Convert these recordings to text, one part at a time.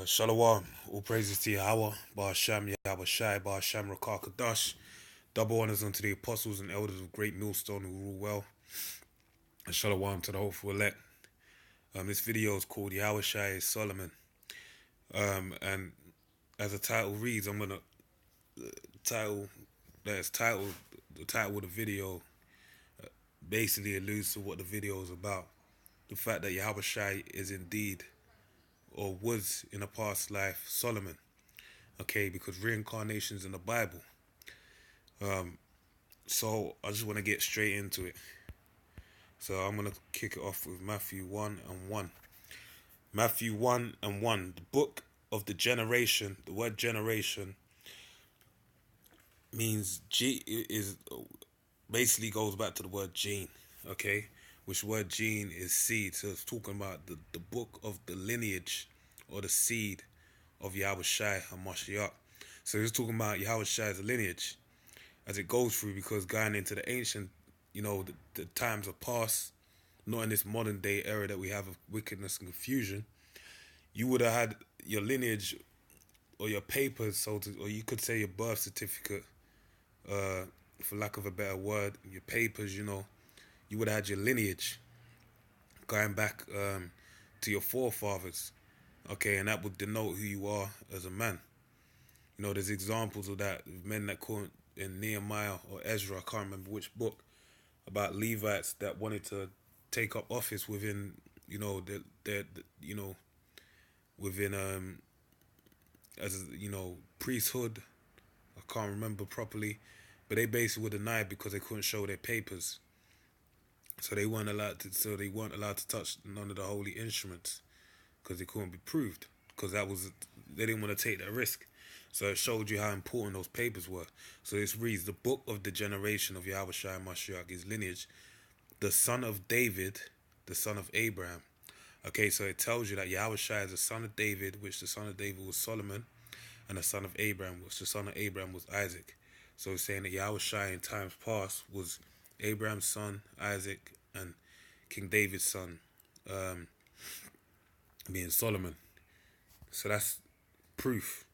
Shalom, all praises to Yahweh, Ba'asham Yahawashi, Ba'asham Rakakadash. Double honors unto the apostles and elders of great millstone who rule well. And Shalom to the hopeful elect. This video is called Yahawashi is Solomon. And as the title reads, I'm gonna title that's titled the title of the video basically alludes to what the video is about. The fact that Yahawashi is indeed or was in a past life Solomon. Okay, because reincarnation's in the Bible. So I just want to get straight into it. So I'm going to kick it off with Matthew 1 and 1. Matthew 1 and 1. The book of the generation, the word generation means is basically goes back to the word gene, okay? Which word gene is seed. So it's talking about the book of the lineage or the seed of Yahawashi HaMashiach. So it's talking about Yahawashi as a lineage as it goes through, because going into the ancient, the times of past, not in this modern day era that we have of wickedness and confusion, you would have had your lineage or your papers, or you could say your birth certificate, for lack of a better word, your papers, you would have had your lineage going back to your forefathers, okay, and that would denote who you are as a man. There's examples of that, men that call in Nehemiah or Ezra, I can't remember which book, about Levites that wanted to take up office within, within as priesthood. I can't remember properly, but they basically were denied because they couldn't show their papers. So they weren't allowed to touch none of the holy instruments because they couldn't be proved, because they didn't want to take that risk. So it showed you how important those papers were. So this reads, the book of the generation of Yahawashi Mashiach, his lineage, the son of David, the son of Abraham. Okay, so it tells you that Yahawashi is the son of David, which the son of David was Solomon, and the son of Abraham, which the son of Abraham was Isaac. So it's saying that Yahawashi in times past was Abraham's son, Isaac, and King David's son, being Solomon. So that's proof.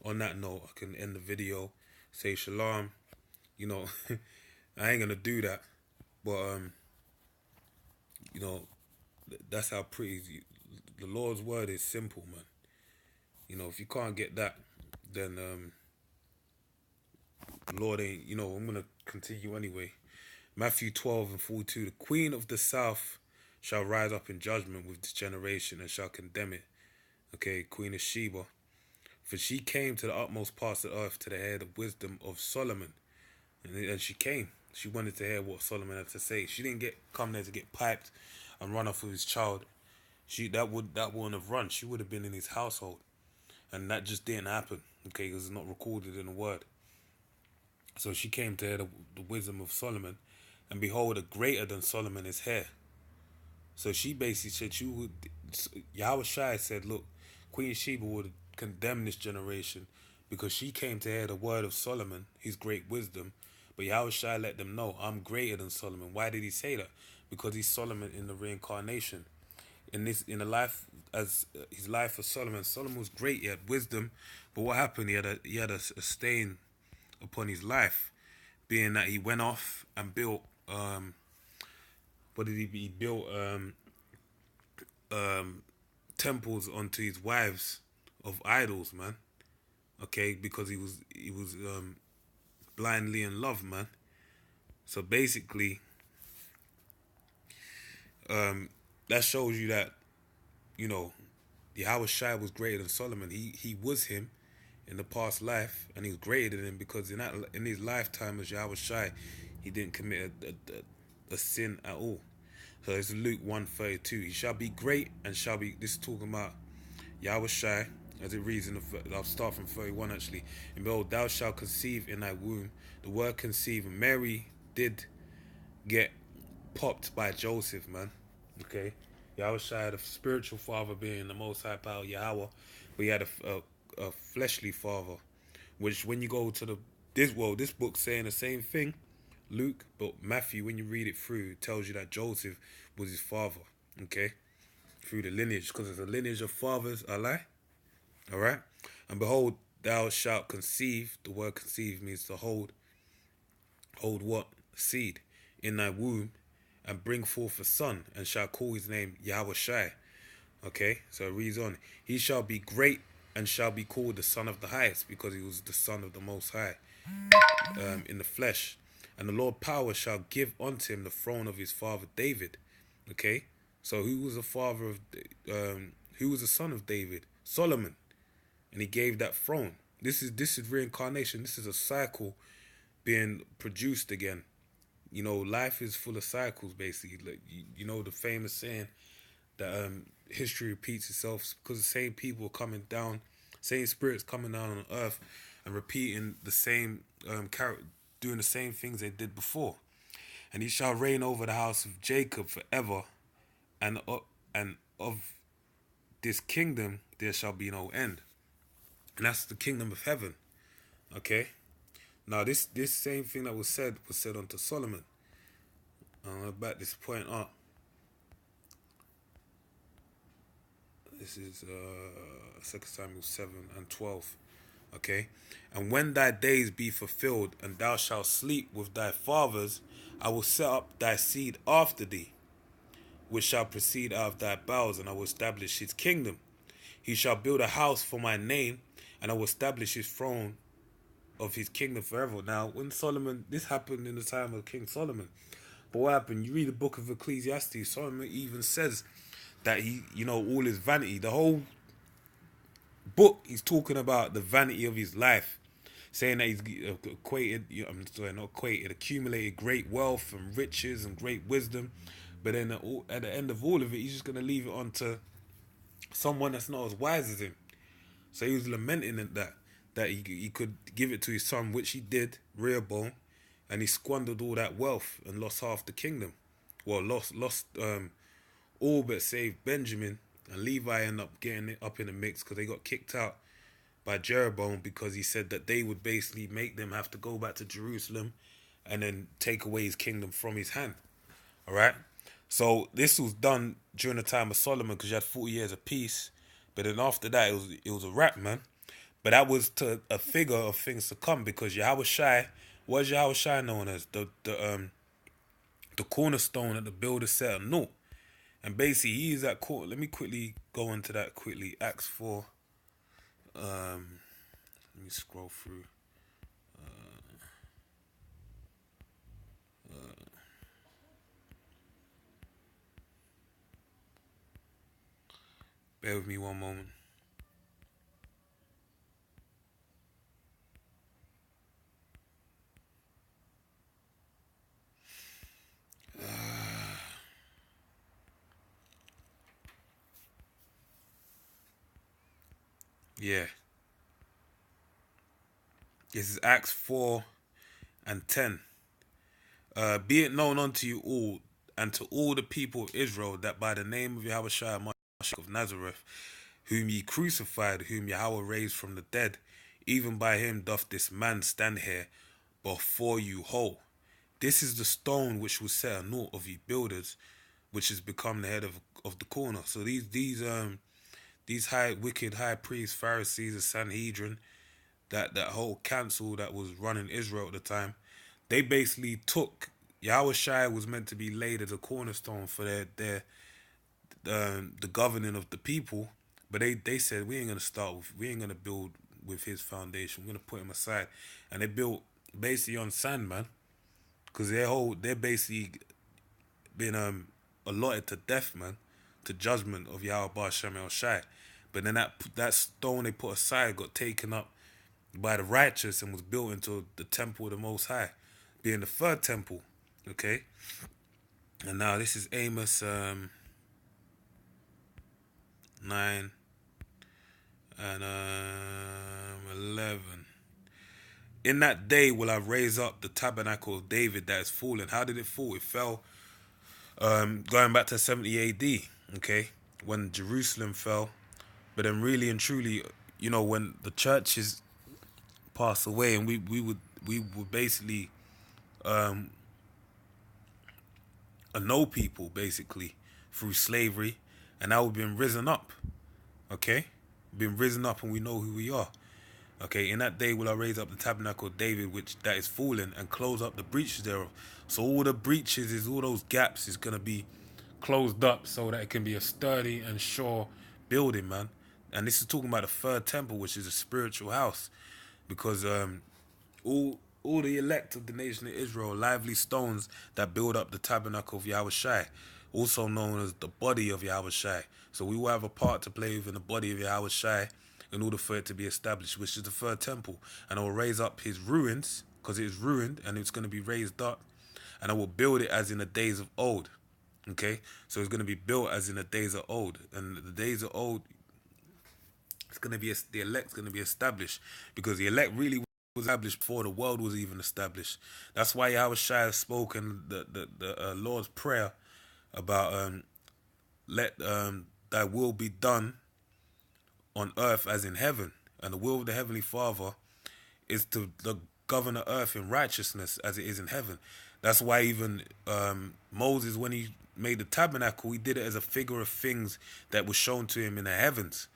On that note, I can end the video, say shalom. I ain't gonna do that, but that's how pretty the Lord's word is. Simple, man. If you can't get that, then the Lord ain't. I'm gonna continue anyway. Matthew 12 and 42. The queen of the south shall rise up in judgment with this generation and shall condemn it. Okay, Queen of Sheba. For she came to the utmost parts of the earth to the head of wisdom of Solomon. And she came. She wanted to hear what Solomon had to say. She didn't come there to get piped and run off with his child. That wouldn't have run. She would have been in his household. And that just didn't happen. Okay, because it's not recorded in the word. So she came to hear the wisdom of Solomon. And behold, a greater than Solomon is here. So she basically said, Yahawashi said, look, Queen Sheba would condemn this generation because she came to hear the word of Solomon, his great wisdom. But Yahawashi let them know, I'm greater than Solomon. Why did he say that? Because he's Solomon in the reincarnation. In the life, as his life of Solomon was great. He had wisdom, but what happened? He had a stain upon his life, being that he went off and built. What did he built temples onto his wives of idols, man. Okay, because he was blindly in love, man. So basically, that shows you that, Yahawashi was greater than Solomon. He was him in the past life, and he was greater than him because in his lifetime as Yahawashi, he didn't commit a sin at all. So it's Luke 1:32. He shall be great and shall be. This is talking about Yahawashi, as it reads I'll start from 31 actually. And behold, thou shalt conceive in thy womb. The word conceive. Mary did get popped by Joseph, man. Okay, Yahawashi had a spiritual father, being the Most High Power Yahweh, but he had a fleshly father, which when you go to this book saying the same thing, Luke, but Matthew, when you read it through, it tells you that Joseph was his father. Okay, through the lineage, because it's a lineage of fathers, a lie. All right. And behold, thou shalt conceive. The word conceive means to hold what? Seed in thy womb, and bring forth a son, and shall call his name Yahawashi. Okay, so it reads on. He shall be great and shall be called the Son of the Highest, because he was the Son of the Most High in the flesh. And the Lord power shall give unto him the throne of his father David. Okay, so who was the father of, who was the son of David? Solomon, and he gave that throne. This is reincarnation. This is a cycle being produced again. You know, life is full of cycles, basically. Like, you know the famous saying that history repeats itself, because the same people are coming down, same spirits coming down on earth and repeating the same doing the same things they did before. And he shall reign over the house of Jacob forever, and of this kingdom there shall be no end. And that's the kingdom of heaven. Okay. Now this same thing that was said unto Solomon. I'm gonna back this point up. This is 2 Samuel 7:12. Okay. And when thy days be fulfilled, and thou shalt sleep with thy fathers, I will set up thy seed after thee, which shall proceed out of thy bowels, and I will establish his kingdom. He shall build a house for my name, and I will establish his throne of his kingdom forever. Now, when Solomon, this happened in the time of King Solomon. But what happened? You read the book of Ecclesiastes, Solomon even says that he, all his vanity, the whole book, he's talking about the vanity of his life, saying that he's accumulated great wealth and riches and great wisdom, but then at the end of all of it, he's just going to leave it on to someone that's not as wise as him. So he was lamenting at that he could give it to his son, which he did, Rehoboam, and he squandered all that wealth and lost half the kingdom. Well, lost all but saved Benjamin, and Levi ended up getting it up in the mix because they got kicked out by Jeroboam, because he said that they would basically make them have to go back to Jerusalem and then take away his kingdom from his hand. All right. So this was done during the time of Solomon, because you had 40 years of peace. But then after that, it was a wrap, man. But that was to a figure of things to come, because Yahawashi, what is Yahawashi known as? The cornerstone that the builder set anew. And basically, he is that core. Let me quickly go into that quickly. Acts 4. Let me scroll through. Bear with me one moment. Yeah. This is Acts 4:10. Be it known unto you all, and to all the people of Israel, that by the name of Yahawashi of Nazareth, whom ye crucified, whom Yahweh raised from the dead, even by him doth this man stand here before you whole. This is the stone which was set anew of you builders, which has become the head of the corner. So these wicked high priests, Pharisees, the Sanhedrin, that whole council that was running Israel at the time, they basically took Yahawashi was meant to be laid as a cornerstone for the governing of the people, but they said we ain't gonna build with his foundation. We're gonna put him aside, and they built basically on sand, man, because they're basically been allotted to death, man, to judgment of Yahweh Shem El Shai. But then that stone they put aside got taken up by the righteous and was built into the temple of the Most High, being the third temple. Okay, and now this is Amos 9 and 11. In that day will I raise up the tabernacle of David that is fallen. How did it fall? It fell going back to 70 AD, okay, when Jerusalem fell. But then really and truly, when the churches pass away, and we would basically know people basically through slavery, and that would have been risen up, okay? been risen up, and we know who we are. Okay, in that day will I raise up the tabernacle of David, which that is fallen, and close up the breaches thereof. So all the breaches is all those gaps is gonna be closed up so that it can be a sturdy and sure building, man. And this is talking about the third temple, which is a spiritual house, because all the elect of the nation of Israel, lively stones that build up the tabernacle of Yahawashi, also known as the body of Yahawashi. So we will have a part to play within the body of Yahawashi in order for it to be established, which is the third temple. And I will raise up his ruins, because it is ruined, and it's going to be raised up. And I will build it as in the days of old. Okay? So it's going to be built as in the days of old. And the days of old, it's going to be, the elect's going to be established, because the elect really was established before the world was even established. That's why Yahawashi has spoken the Lord's Prayer about let thy will be done on earth as in heaven. And the will of the Heavenly Father is to govern the earth in righteousness as it is in heaven. That's why even Moses, when he made the tabernacle, he did it as a figure of things that was shown to him in the heavens.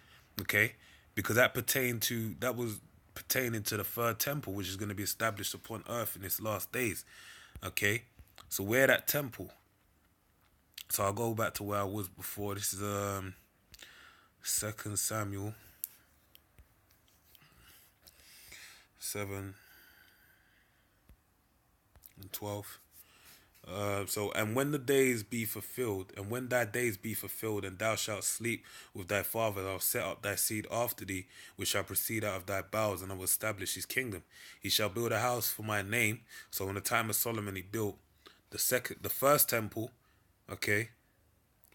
Okay? Because that was pertaining to the third temple, which is going to be established upon earth in its last days. Okay? So where that temple? So I'll go back to where I was before. This is 2 Samuel 7 and 12. And when the days be fulfilled, and when thy days be fulfilled, and thou shalt sleep with thy father, I'll set up thy seed after thee, which shall proceed out of thy bowels, and I will establish his kingdom. He shall build a house for my name. So in the time of Solomon, he built the first temple, okay,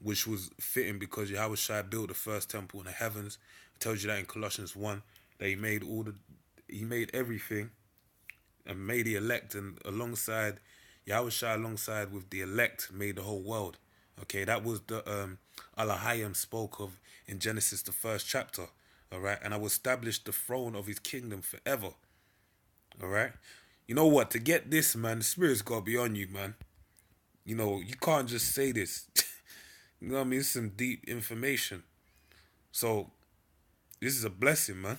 which was fitting because Yahawashi built the first temple in the heavens. It tells you that in Colossians 1, that he made everything, and made the elect, and alongside Yahawashi, alongside with the elect, made the whole world. Okay, that was the Alahayim spoke of in Genesis, the first chapter. All right, and I will establish the throne of his kingdom forever. All right, you know what? To get this, man, the Spirit's got to be on you, man. You know, you can't just say this. You know what I mean? It's some deep information. So this is a blessing, man.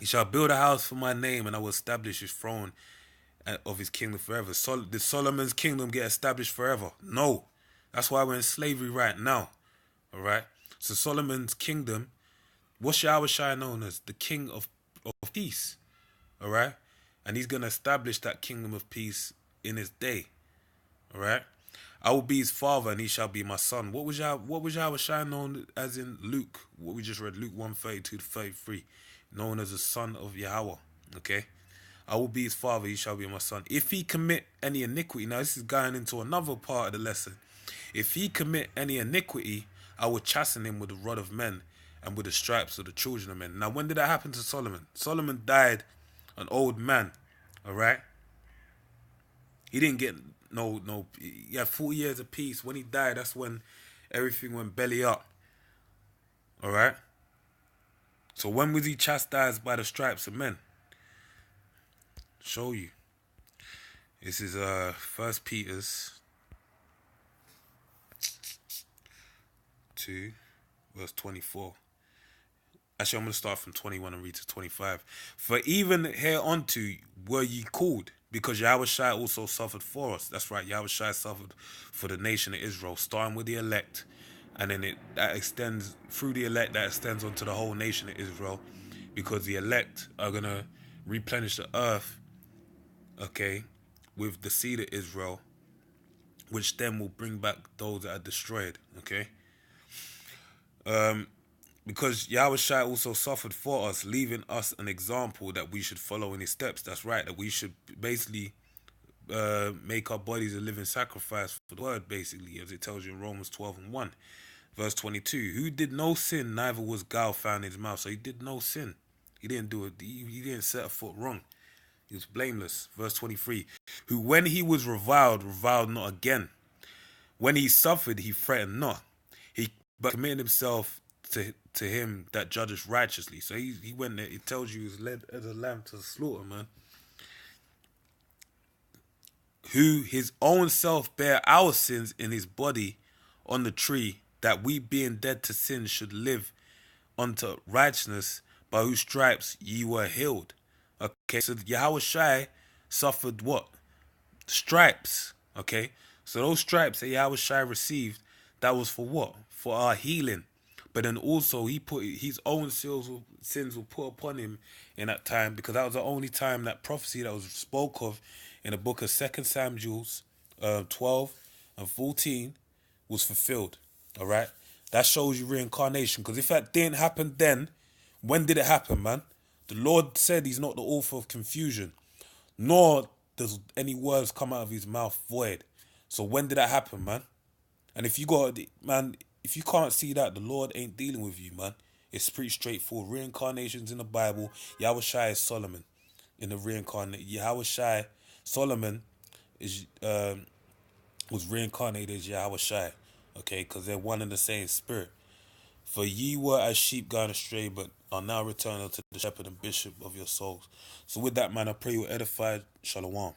He shall build a house for my name, and I will establish his throne of his kingdom forever. Did Solomon's kingdom get established forever? No. That's why we're in slavery right now. All right? So Solomon's kingdom, what's Yahawashi known as? The king of peace. All right? And he's going to establish that kingdom of peace in his day. All right? I will be his father, and he shall be my son. What was Yahawashi known as in Luke? What we just read, Luke 1:32-33, known as the son of Yahweh. Okay? I will be his father, he shall be my son. If he commit any iniquity, now this is going into another part of the lesson. If he commit any iniquity, I will chasten him with the rod of men and with the stripes of the children of men. Now, when did that happen to Solomon? Solomon died an old man, all right? He didn't get he had 40 years of peace. When he died, that's when everything went belly up, all right? So when was he chastised by the stripes of men? Show you. This is 1 Peter's 2 verse 24. Actually, I'm going to start from 21 and read to 25. For even hereunto were ye called, because Yahawashi also suffered for us. That's right, Yahawashi suffered for the nation of Israel, starting with the elect, and then that extends through the elect, that extends onto the whole nation of Israel, because the elect are going to replenish the earth, okay, with the seed of Israel, which then will bring back those that are destroyed, okay? Because Yahawashi also suffered for us, leaving us an example that we should follow in his steps. That's right, that we should basically make our bodies a living sacrifice for the word, basically, as it tells you in Romans 12:1. Verse 22, who did no sin, neither was guile found in his mouth. So he did no sin. He didn't do it. He didn't set a foot wrong. He was blameless. Verse 23, who when he was reviled not again. When he suffered, he threatened not. But committed himself to him that judges righteously. So he went there. It tells you he was led as a lamb to the slaughter, man. Who his own self bare our sins in his body on the tree, that we being dead to sin should live unto righteousness, by whose stripes ye were healed. Okay, so Yahawashi suffered what? Stripes. Okay, so those stripes that Yahawashi received, that was for what? For our healing. But then also he put his own sins were put upon him in that time, because that was the only time that prophecy that was spoke of in the book of Second Samuel 12 and 14 was fulfilled. All right, that shows you reincarnation. Because if that didn't happen then, when did it happen, man? The Lord said He's not the author of confusion, nor does any words come out of His mouth void. So when did that happen, man? And if you got, man, if you can't see that, the Lord ain't dealing with you, man. It's pretty straightforward. Reincarnations in the Bible. Yahawashi is Solomon in the reincarnate. Yahawashi, Solomon is was reincarnated as Yahawashi. Okay, because they're one and the same spirit. For ye were as sheep gone astray, but are now returned unto the shepherd and bishop of your souls. So with that, man, I pray you're edified. Shalom.